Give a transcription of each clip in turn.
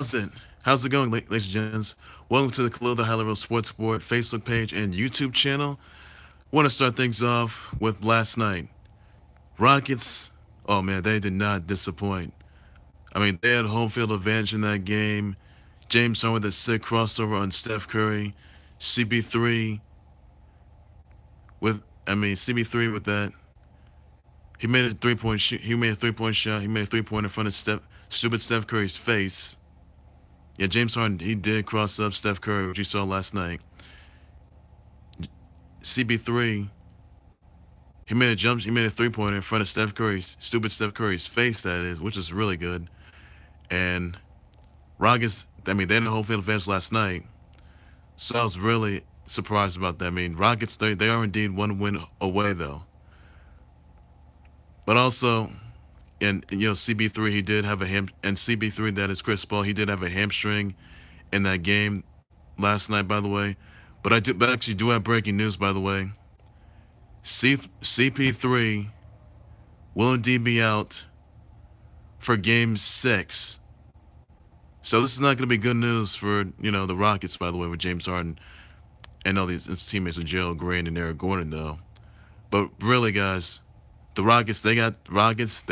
How's it? How's it going, ladies and gents? Welcome to the Khalil the High Level Sports Board Facebook page and YouTube channel. Want to start things off with last night. Rockets, oh man, they did not disappoint. I mean, they had home field advantage in that game. James Harden with a sick crossover on Steph Curry. CP3 CP3 with that. He made a 3-point shoot. He made a 3-point shot. He made a 3-point in front of stupid Steph Curry's face. Yeah, James Harden, he did cross up Steph Curry, which you saw last night. CP3, he made a 3-pointer in front of stupid Steph Curry's face, that is, which is really good. And Rockets, I mean, they had a home field advantage last night, so I was really surprised about that. I mean, Rockets, they are indeed one win away, though. But also, and CB3, he did have and CB3, that is Chris Paul, he did have a hamstring in that game last night, by the way. But I actually do have breaking news, by the way. CP3 will indeed be out for Game 6. So this is not going to be good news for, the Rockets, by the way, with James Harden and all his teammates with Gerald Green and Eric Gordon, though. But really, guys, the Rockets, they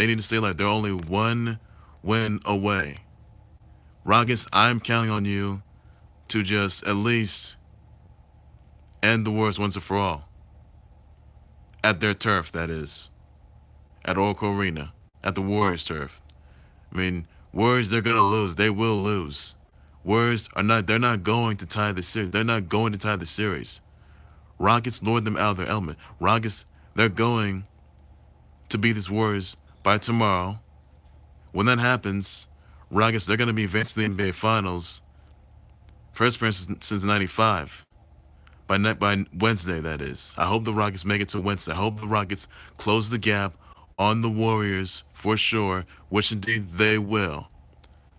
need to stay like they're only one win away. Rockets, I'm counting on you to just at least end the Warriors once and for all. At their turf, that is. At Oracle Arena. At the Warriors' turf. I mean, Warriors, they're going to lose. They will lose. Warriors they're not going to tie the series. They're not going to tie the series. Rockets lured them out of their element. Rockets, they're going to beat these Warriors by tomorrow. When that happens, Rockets, they're going to be advancing to the NBA Finals. First appearance since '95. By Wednesday, that is. I hope the Rockets make it to Wednesday. I hope the Rockets close the gap on the Warriors for sure, which indeed they will.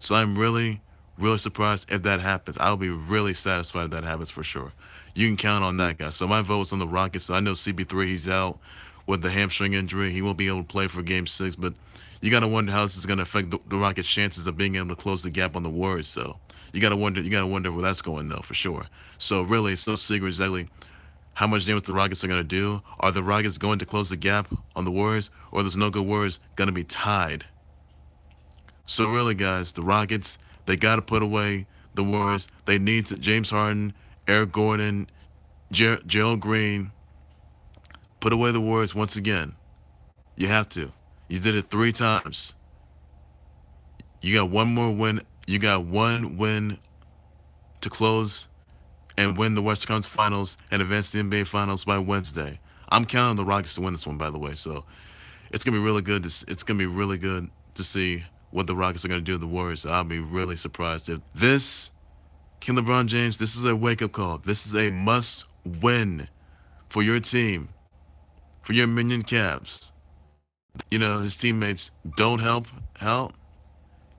So I'm really, really surprised if that happens. I'll be really satisfied if that happens for sure. You can count on that, guys. So my vote is on the Rockets. So I know CP3, he's out with the hamstring injury. He won't be able to play for Game 6, but you got to wonder how this is going to affect the Rockets' chances of being able to close the gap on the Warriors. So you got to wonder where that's going, though, for sure. So really, it's no secret exactly how much damage the Rockets are going to do. Are the Rockets going to close the gap on the Warriors, or there's no good Warriors going to be tied? So really, guys, the Rockets, they got to put away the Warriors. They need James Harden, Eric Gordon, Gerald Green. Put away the Warriors once again. You have to. You did it 3 times. You got one more win. You got one win to close and win the Western Conference Finals and advance to the NBA Finals by Wednesday. I'm counting on the Rockets to win this one, by the way. So it's gonna be really good. It's gonna be really good to see what the Rockets are gonna do to the Warriors. I'll be really surprised if this, LeBron James, this is a wake-up call. This is a must-win for your team, for your minion Cavs. His teammates don't help,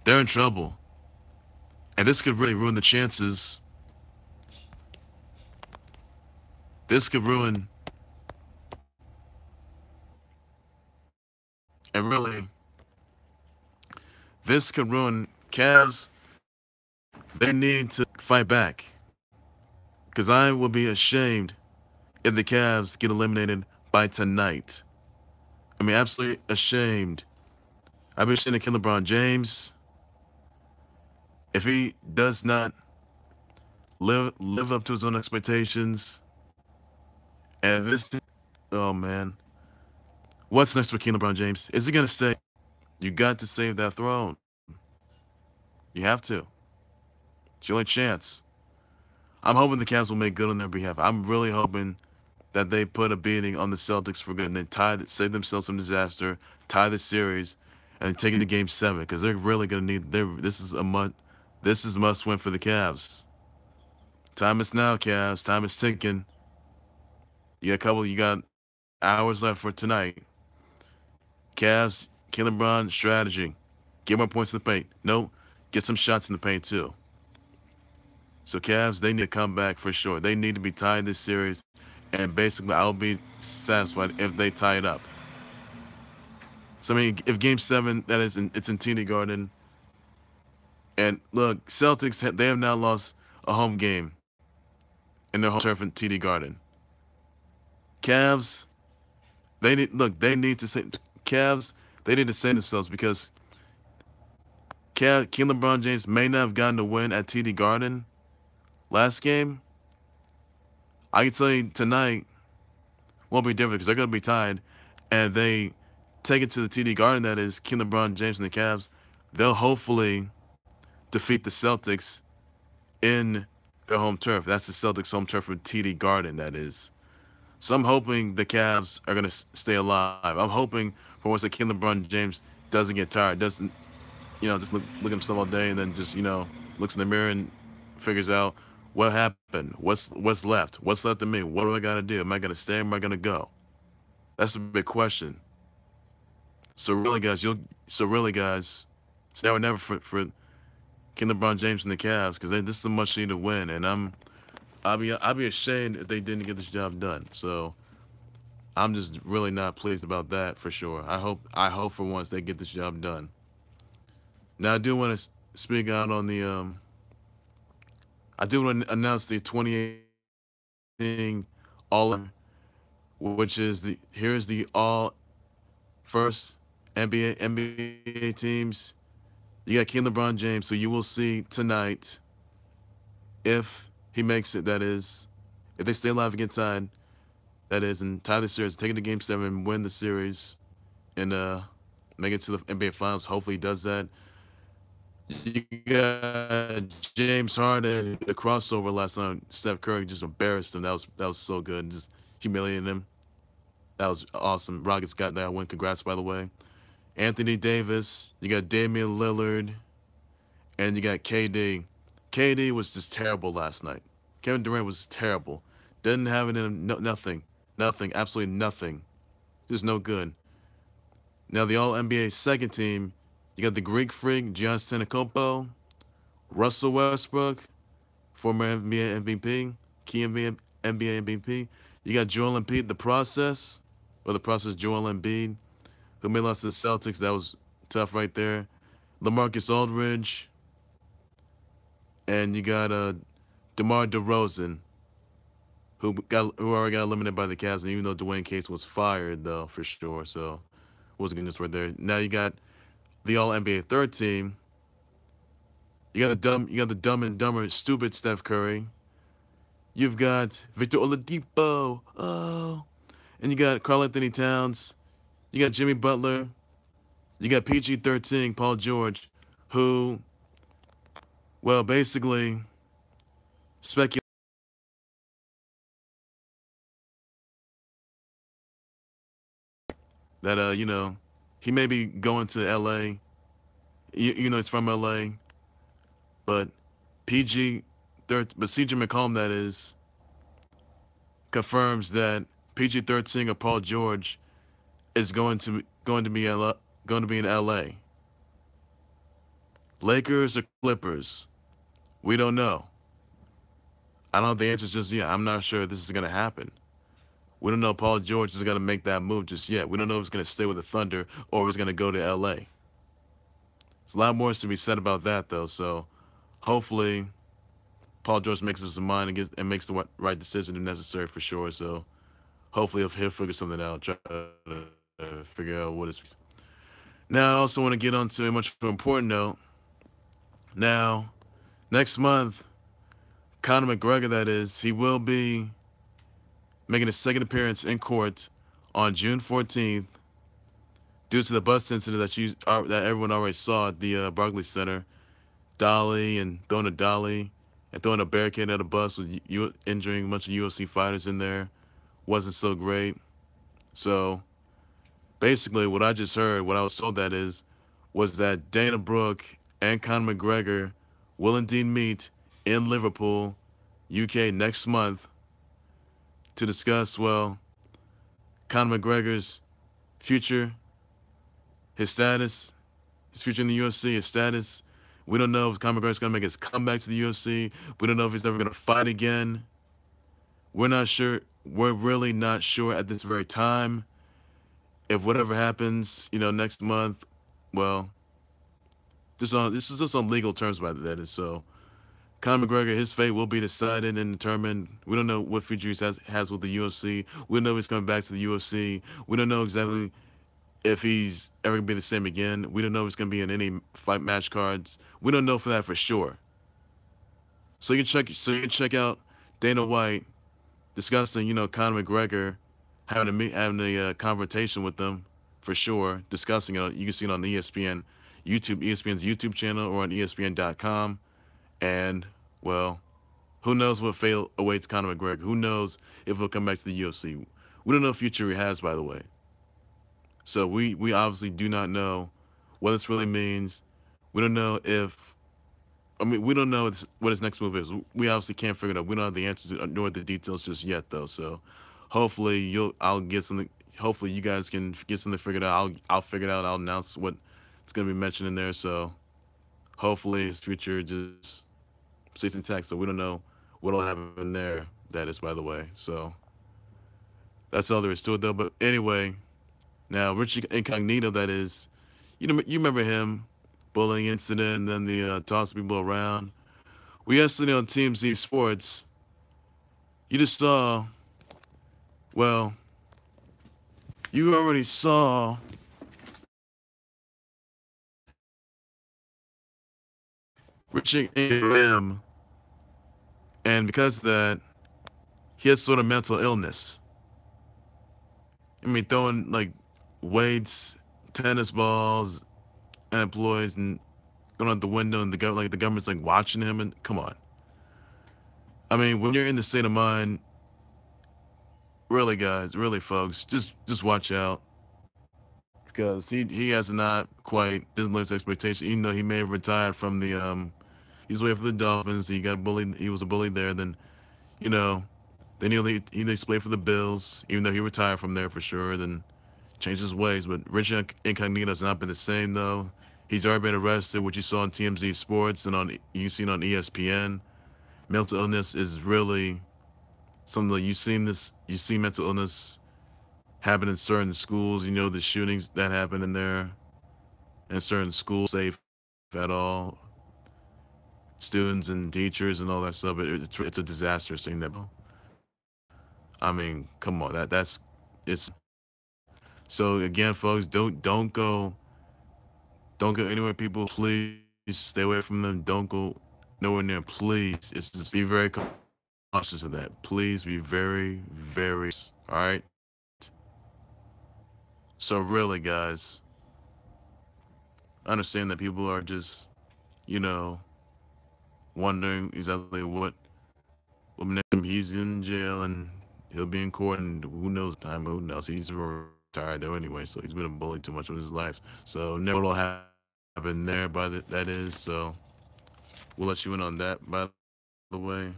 they're in trouble. And this could really ruin the chances. This could ruin. And really, this could ruin Cavs. They need to fight back. Because I will be ashamed if the Cavs get eliminated by tonight. I mean, absolutely ashamed. I've been ashamed of LeBron James. If he does not live up to his own expectations, and this, oh man, what's next for LeBron James? Is he gonna stay? You got to save that throne. You have to. It's your only chance. I'm hoping the Cavs will make good on their behalf. I'm really hoping that they put a beating on the Celtics for good and then save themselves some disaster, tie the series, and take it to Game 7 because they're really gonna need. This is a must win for the Cavs. Time is now, Cavs. Time is ticking. You got hours left for tonight. Cavs, LeBron strategy. Get more points in the paint. No, get some shots in the paint too. So Cavs, they need to come back for sure. They need to be tied this series, and basically I'll be satisfied if they tie it up. So I mean, if Game 7, that is, it's in TD Garden, And look, Celtics, they have now lost a home game in their home turf in TD Garden. Cavs, they need to say, Cavs, they need to say themselves because King LeBron James may not have gotten a win at TD Garden last game. I can tell you tonight won't be different because they're going to be tied, and they take it to the TD Garden. That is King LeBron James and the Cavs. They'll hopefully defeat the Celtics in their home turf. That's the Celtics' home turf from TD Garden. That is. So I'm hoping the Cavs are going to stay alive. I'm hoping for once that King LeBron James doesn't get tired, doesn't just look at himself all day and then just looks in the mirror and figures out what happened, what's left, what's left of me, what do I got to do? Am I going to stay? Or am I going to go? That's a big question. So really, guys, it's now or never for King LeBron James and the Cavs because this is a much needed win, and I'll be ashamed if they didn't get this job done. So I'm just really not pleased about that for sure. I hope for once they get this job done. Now I do want to speak out on the I do want to announce the 2018 All, which is here's the all first NBA teams. You got King LeBron James, so you will see tonight if he makes it. That is, if they stay alive against tied, that is, and tie the series, take it to Game 7, win the series, and make it to the NBA Finals. Hopefully, he does that. You got James Harden, the crossover last night. Steph Curry just embarrassed him. That was so good, just humiliating him. That was awesome. Rockets got that win. Congrats, by the way. Anthony Davis. You got Damian Lillard, and you got KD. KD was just terrible last night. Kevin Durant was terrible. Didn't have it in him. Nothing. Absolutely nothing. Just no good. Now the All-NBA second team, you got the Greek Freak, Giannis Antetokounmpo, Russell Westbrook, former NBA MVP, key NBA MVP. You got Joel Embiid, the process Joel Embiid, who made loss to the Celtics. That was tough right there. LaMarcus Aldridge, and you got DeMar DeRozan, who already got eliminated by the Cavs, and even though Dwayne Casey was fired though for sure, so wasn't getting this right there. Now you got the All NBA third team. You got the dumb and dumber, stupid Steph Curry. You've got Victor Oladipo, and you got Karl Anthony Towns. You got Jimmy Butler. You got PG-13, Paul George, who, well, basically speculate that he may be going to LA. He's from LA, but CJ McCollum, that is, confirms that PG-13 or Paul George is going to be in LA. Lakers or Clippers? We don't know. I don't have the answers just yet. I'm not sure this is going to happen. We don't know if Paul George is going to make that move just yet. We don't know if he's going to stay with the Thunder or if he's going to go to LA. There's a lot more to be said about that, though. So hopefully Paul George makes up his mind and makes the right decision if necessary for sure. So hopefully he'll figure something out, try to figure out what is. Now I also want to get on to a much more important note. Now, next month, Conor McGregor, that is, he will be making his second appearance in court on June 14th due to the bus incident that everyone already saw at the Barclays Center. Throwing a dolly and throwing a barricade at a bus with injuring a bunch of UFC fighters in there. Wasn't so great. So basically what I just heard, what I was told was that Dana Brooke and Conor McGregor will indeed meet in Liverpool, UK next month to discuss, well, Conor McGregor's future, his status, his future in the UFC, his status. We don't know if Conor McGregor's going to make his comeback to the UFC. We don't know if he's ever going to fight again. We're not sure. We're really not sure at this very time if whatever happens, next month, well, Just on this is just on legal terms by that is so. Conor McGregor, his fate will be decided and determined. We don't know what future he has with the UFC. We don't know if he's coming back to the UFC. We don't know exactly if he's ever gonna be the same again. We don't know if he's gonna be in any fight match cards. We don't know for that for sure. So you can check out Dana White discussing, Conor McGregor, having a confrontation with them for sure, discussing it. You can see it on ESPN, ESPN's YouTube channel, or on ESPN.com. And well, who knows what fate awaits Conor McGregor? Who knows if he'll come back to the UFC? We don't know what future he has, by the way. So we obviously do not know what this really means. We don't know if we don't know what his next move is. We obviously can't figure it out. We don't have the answers nor the details just yet, though. So hopefully I'll get something. Hopefully you guys can get something figured out. I'll figure it out. I'll announce what it's gonna be mentioned in there. So hopefully his future just stays intact. So we don't know what'll happen there. That is, by the way. So that's all there is to it, though. But anyway, now Richie Incognito. That is, you remember him, bullying incident, and then the tossing people around. We yesterday on TMZ Sports, you just saw, well, you already saw Richie him, and because of that, he has sort of mental illness. I mean, throwing like weights, tennis balls, and employees, and going out the window, and the government's like watching him. And come on, I mean, when you're in the state of mind, really, guys, really, folks, just watch out because he has not quite doesn't live his expectation. Even though he may have retired from the he's away from the Dolphins. He got bullied. He was a bully there. Then, you know, then he played for the Bills, even though he retired from there for sure. Then changed his ways. But Richie Incognito has not been the same though. He's already been arrested, which you saw on TMZ Sports and you seen on ESPN. Mental illness is really something that you see mental illness happen in certain schools. You know, the shootings that happen in there, in certain schools, safe at all, students and teachers and all that stuff. It's a disastrous thing. That, I mean, come on, it's. So again, folks, don't go anywhere. People, please stay away from them. Don't go nowhere near. Please, it's just be very cautious of that. Please be very, very. All right. So really, guys, I understand that people are just, you know, wondering exactly what next. He's in jail and he'll be in court, and who knows time. Who knows? He's retired though anyway, so he's been a bully too much of his life. So never will happen there. By that is so. We'll let you in on that. By the way,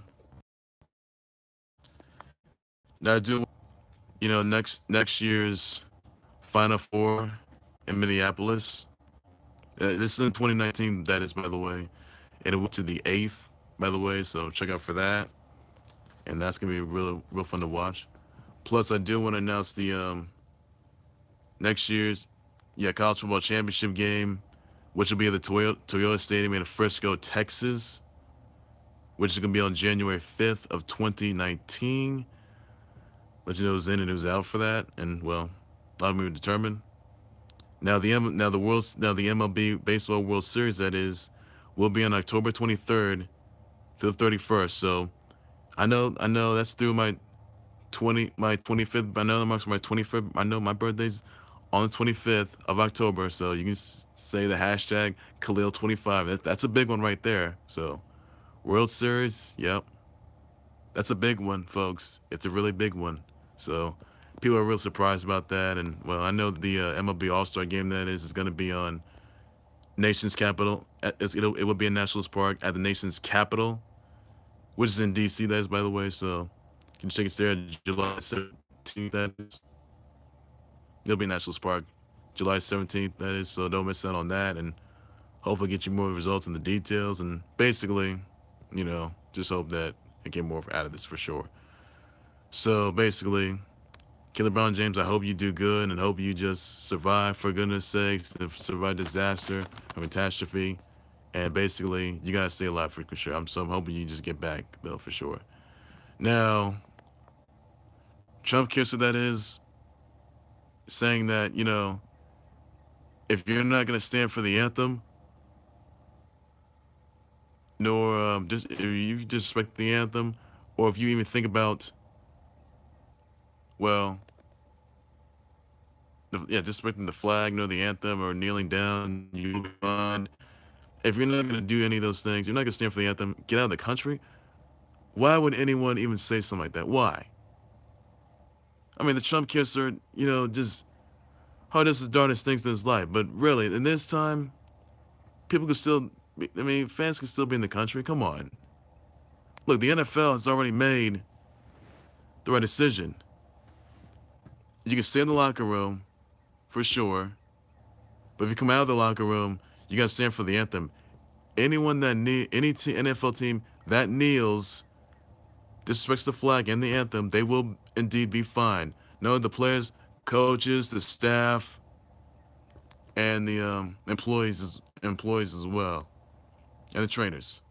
now I do, next year's Final Four in Minneapolis. This is in 2019. That is, by the way, and it went to the 8th. By the way, so check out for that, and that's gonna be real fun to watch. Plus, I do want to announce the next year's college football championship game, which will be at the Toyota Stadium in Frisco, Texas, which is gonna be on January 5th of 2019. Let you know who's in and who's out for that, and well, a lot of them are determined. Now the MLB Baseball World Series, that is, will be on October 23rd to the 31st. So I know that's through my 25th. I know that marks my 25th. I know my birthday's on the 25th of October. So you can say the hashtag Khalil 25. That's a big one right there. So World Series, yep, that's a big one, folks. It's a really big one. So people are real surprised about that. And well, I know the MLB All-Star game that is going to be on nation's capital. It will be in Nationals Park at the nation's capital, which is in DC. That is, by the way. So you can check it there, July 17th. That is. It'll be Nationals Park, July 17th. That is. So don't miss out on that, and hopefully get you more results and the details. And basically, just hope that I get more out of this for sure. So basically, LeBron James, I hope you do good and hope you just survive, for goodness sakes, survive disaster, a catastrophe. and basically you gotta stay alive for sure. I'm hoping you just get back though for sure. Now, Trump kisser that is saying that if you're not gonna stand for the anthem, nor just if you disrespect the anthem, or if you even think about well, yeah, disrespecting the flag, nor the anthem, or kneeling down, you'll be fine. If you're not gonna do any of those things, you're not gonna stand for the anthem. Get out of the country. Why would anyone even say something like that? Why? I mean, the Trump kisser, just hardest the darndest things in his life. But really, in this time, people can still, I mean, fans can still be in the country. Come on. Look, the NFL has already made the right decision. You can stay in the locker room, for sure. But if you come out of the locker room, you got to stand for the anthem. Anyone that NFL team that kneels, disrespects the flag and the anthem, they will indeed be fined. No, the players, coaches, the staff, and the employees as well, and the trainers.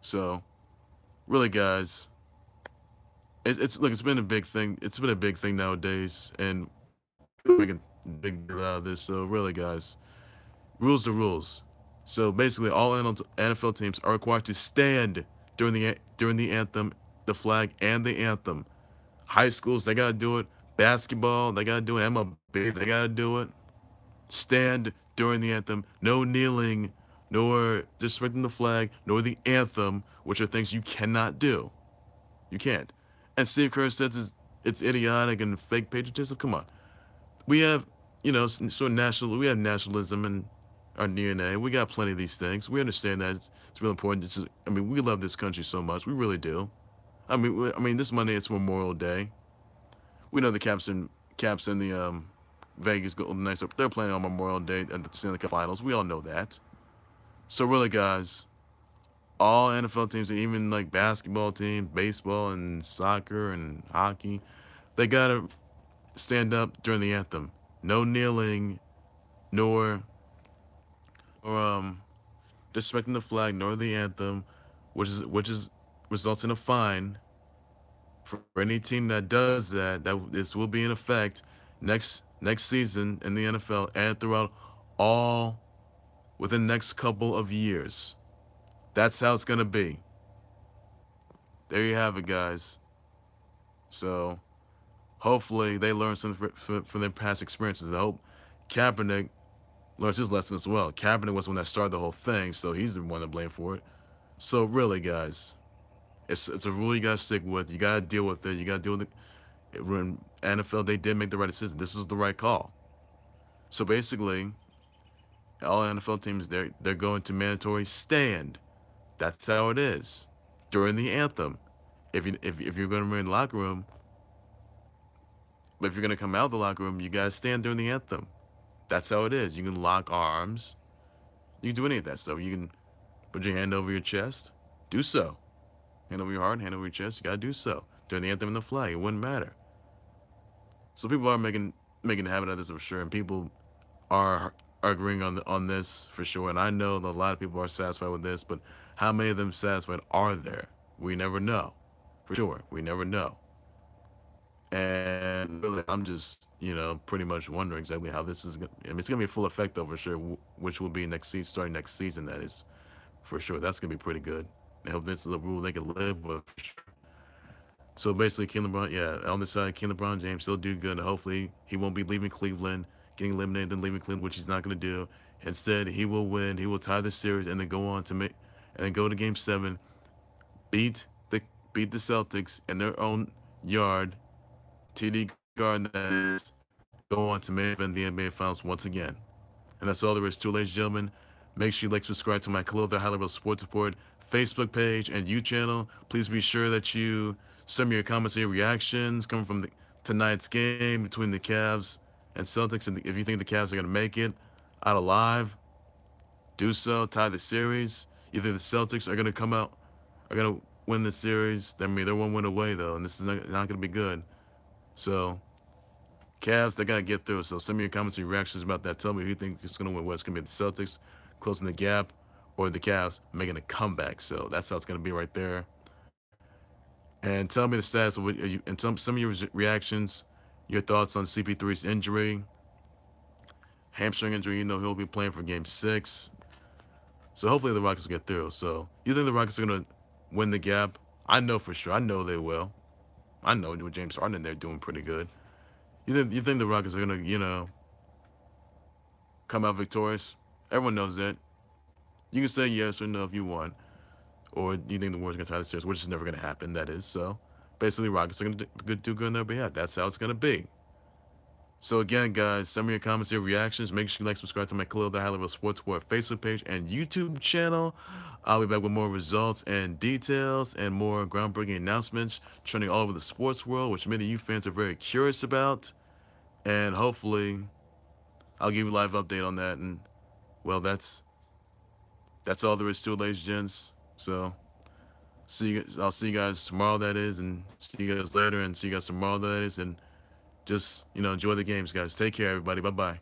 So, really, guys, it's look, it's been a big thing. It's been a big thing nowadays, and we're making a big deal out of this. So, really, guys, rules are rules. So basically, all NFL teams are required to stand during the anthem, the flag, and the anthem. High schools, they gotta do it. Basketball, they gotta do it. MLB, they gotta do it. Stand during the anthem. No kneeling, nor disrespecting the flag, nor the anthem, which are things you cannot do. You can't. And Steve Kerr says it's idiotic and fake patriotism. Come on, we have we have nationalism in our DNA. We got plenty of these things. We understand that it's really important. I mean, we love this country so much. We really do. I mean, this Monday it's Memorial Day. We know the Caps in the Vegas Golden Knights. They're playing on Memorial Day at the Stanley Cup Finals. We all know that. So really, guys, all NFL teams, even like basketball teams, baseball and soccer and hockey, they gotta stand up during the anthem. No kneeling, nor or disrespecting the flag, nor the anthem, which is results in a fine for any team that does that. That this will be in effect next season in the NFL and throughout all within the next couple of years. That's how it's gonna be. There you have it, guys. So hopefully they learn something from their past experiences. I hope Kaepernick learns his lesson as well. Kaepernick was the one that started the whole thing, so he's the one to blame for it. So really, guys, it's a rule you gotta stick with. You gotta deal with it. You gotta deal with it. When NFL, they did make the right decision. This was the right call. So basically, all NFL teams they're going to mandatory stand. That's how it is during the anthem. If you're going to be in the locker room, but if you're going to come out of the locker room, you gotta stand during the anthem. That's how it is. You can lock arms. You can do any of that stuff. You can put your hand over your chest. Do so. Hand over your heart, hand over your chest. You gotta do so during the anthem and the flag. It wouldn't matter. So people are making a habit of this for sure, and people are agreeing on this for sure. And I know that a lot of people are satisfied with this, but how many of them satisfied are there? We never know. For sure, we never know. And really, I'm just, pretty much wondering exactly how this is going to, I mean, it's going to be a full effect though, for sure, which will be next season, starting next season, that is, for sure. That's going to be pretty good. I hope this is a rule they can live with, for sure. So basically, on the side, LeBron James still do good. Hopefully, he won't be leaving Cleveland, getting eliminated, then leaving Cleveland, which he's not going to do. Instead, he will win. He will tie the series and then go on to and then go to Game 7, beat the Celtics in their own yard, TD Garden, that is, go on to main event the NBA Finals once again. And that's all there is to it, ladies and gentlemen. Make sure you like, subscribe to my Khalil, the Highly Real Sports Report Facebook page and YouTube channel. Please be sure that you send me your comments and your reactions coming from tonight's game between the Cavs and Celtics. And if you think the Cavs are going to make it out alive, do so. Tie the series. You think the Celtics are going to are going to win the series? I mean, they're one win away, though, and this is not going to be good. So, Cavs, they got to get through. So send me your comments and your reactions about that. Tell me who you think is going to win. What's going to be the Celtics closing the gap, or the Cavs making a comeback. So that's how it's going to be right there. And tell me the stats of what you, and some of your reactions, your thoughts on CP3's injury, hamstring injury. You know he'll be playing for Game 6. So hopefully the Rockets will get through. So you think the Rockets are going to win the gap? I know for sure. I know they will. I know with James Harden, they're doing pretty good. You think the Rockets are going to come out victorious? Everyone knows that. You can say yes or no if you want, or you think the Warriors are going to tie the series, which is never going to happen. That is so. Basically, Rockets are going to do good on their behalf. That's how it's going to be. So again, guys, send me your comments, your reactions. Make sure you like, subscribe to my Khalil the High Level Sports World Facebook page and YouTube channel. I'll be back with more results and details and more groundbreaking announcements trending all over the sports world, which many of you fans are very curious about. And hopefully, I'll give you a live update on that. And well, that's all there is to it, ladies and gents. So I'll see you guys tomorrow. That is, and see you guys later, and see you guys tomorrow. That is, and just enjoy the games, guys. Take care, everybody. Bye bye.